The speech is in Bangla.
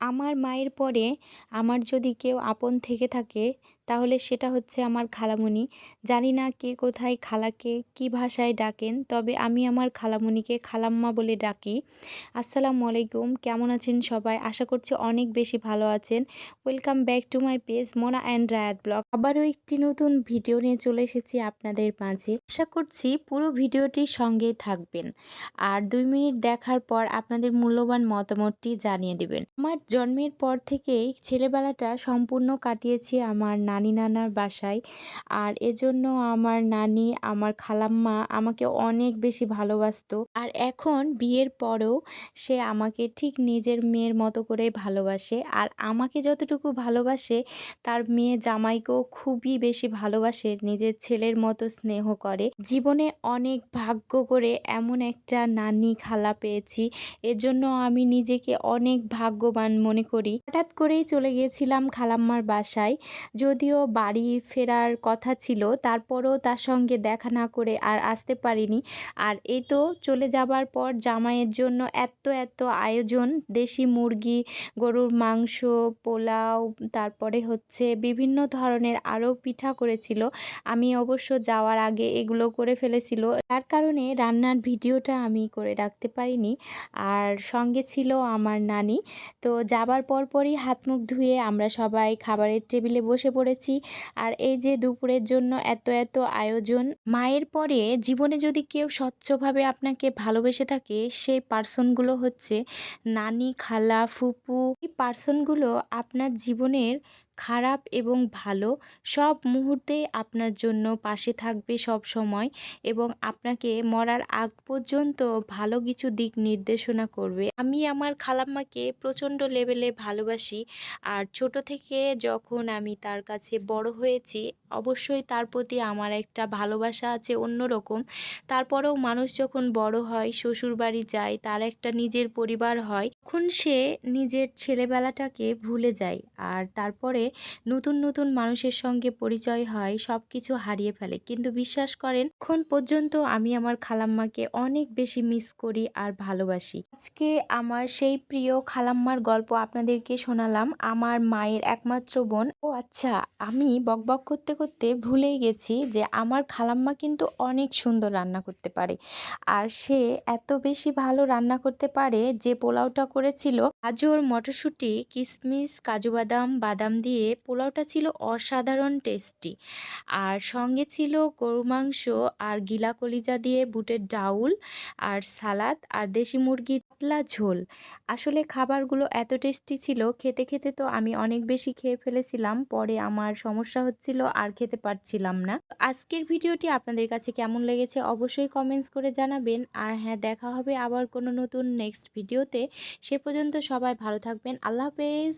আমার মায়ের পরে আমার যদি কেউ আপন থেকে থাকে তাহলে সেটা হচ্ছে আমার খালামণি। জানি না কে কোথায় খালাকে কী ভাষায় ডাকেন, তবে আমি আমার খালামণিকে খালাম্মা বলে ডাকি। আসসালামু আলাইকুম, কেমন আছেন সবাই? আশা করছি অনেক বেশি ভালো আছেন। Welcome back to my page Mona and Rayat blog. আবারও একটি নতুন ভিডিও নিয়ে চলে এসেছি আপনাদের মাঝে। আশা করছি পুরো ভিডিওটির সঙ্গেই থাকবেন আর 2 মিনিট দেখার পর আপনাদের মূল্যবান মতামতটি জানিয়ে দেবেন। আমার জন্মের পর থেকেই ছেলেবেলাটা সম্পূর্ণ কাটিয়েছি আমার নানি নানার বাসায়। আর এজন্য আমার নানি, আমার খালাম্মা আমাকে অনেক বেশি ভালোবাসতো। আর এখন বিয়ের পরেও সে আমাকে ঠিক নিজের মেয়ের মতো করে ভালোবাসে। আর আমাকে যতটুকু ভালোবাসে তার মেয়ে জামাইকেও খুবই বেশি ভালোবাসে, নিজের ছেলের মতো স্নেহ করে। জীবনে অনেক ভাগ্য করে এমন একটা নানি খালা পেয়েছি, এজন্য আমি নিজেকে অনেক ভাগ্যবান মনে করি। হঠাৎ করেই চলে গিয়েছিলাম খালাম্মার বাসায়, যদিও বাড়ি ফেরার কথা ছিল, তারপরেও তার সঙ্গে দেখা না করে আর আসতে পারিনি। আর এই তো চলে যাবার পর জামাইয়ের জন্য এত এত আয়োজন, দেশি মুরগি, গরুর মাংস, পোলাও, তারপরে হচ্ছে বিভিন্ন ধরনের আরও পিঠা করেছিল। আমি অবশ্য যাওয়ার আগে এগুলো করে ফেলেছিল, তার কারণে রান্নার ভিডিওটা আমি করে রাখতে পারিনি। আর সঙ্গে ছিল আমার নানি। তো যাবার পরপরই হাত মুখ ধুয়ে আমরা সবাই খাবারের টেবিলে বসে পড়েছি। আর এই যে দুপুরের জন্য এত এত আয়োজন। মায়ের পরে জীবনে যদি কেউ স্বচ্ছভাবে আপনাকে ভালোবেসে থাকে, সেই পার্সনগুলো হচ্ছে নানি, খালা, ফুপু। এই পার্সনগুলো আপনার জীবনের খারাপ এবং ভালো সব মুহূর্তেই আপনার জন্য পাশে থাকবে সব সময়, এবং আপনাকে মরার আগ পর্যন্ত ভালো কিছু দিক নির্দেশনা করবে। আমি আমার খালাম্মাকে প্রচণ্ড লেভেলে ভালোবাসি। আর ছোট থেকে যখন আমি তার কাছে বড় হয়েছি, অবশ্যই তার প্রতি আমার একটা ভালোবাসা আছে অন্যরকম। তারপরেও মানুষ যখন বড় হয়, শ্বশুরবাড়ি যায়, তার একটা নিজের পরিবার হয়, তখন সে নিজের ছেলেবেলাটাকে ভুলে যায়। আর তারপরে নতুন নতুন মানুষের সঙ্গে পরিচয় হয়, সব কিছু হারিয়ে ফেলে। কিন্তু বিশ্বাস করেন, এখন পর্যন্ত আমি আমার খালাম্মাকে অনেক বেশি মিস করি আর ভালোবাসি। আজকে আমার সেই প্রিয় খালাম্মার গল্প আপনাদেরকে শোনালাম, আমার মায়ের একমাত্র বোন। ও আচ্ছা, আমি বকবক করতে করতে ভুলেই গেছি যে আমার খালাম্মা কিন্তু অনেক সুন্দর রান্না করতে পারে। আর সে এত বেশি ভালো রান্না করতে পারে যে পোলাওটা করেছিল, গাজর, মটরশুঁটি, কিশমিশ, কাজু বাদাম, বাদাম দিয়ে পোলাওটা ছিল অসাধারণ টেস্টি। আর সঙ্গে ছিল গরু মাংস আর গিলা কলিজা দিয়ে বুটের ডাউল আর সালাদ আর দেশি মুরগি পাতলা ঝোল। আসলে খাবারগুলো এত টেস্টি ছিল, খেতে খেতে তো আমি অনেক বেশি খেয়ে ফেলেছিলাম, পরে আমার সমস্যা হচ্ছিল আর খেতে পারছিলাম না। আজকের ভিডিওটি আপনাদের কাছে কেমন লেগেছে অবশ্যই কমেন্টস করে জানাবেন। আর হ্যাঁ, দেখা হবে আবার কোনো নতুন নেক্সট ভিডিওতে। সে পর্যন্ত সবাই ভালো থাকবেন। আল্লাহ হাফেজ।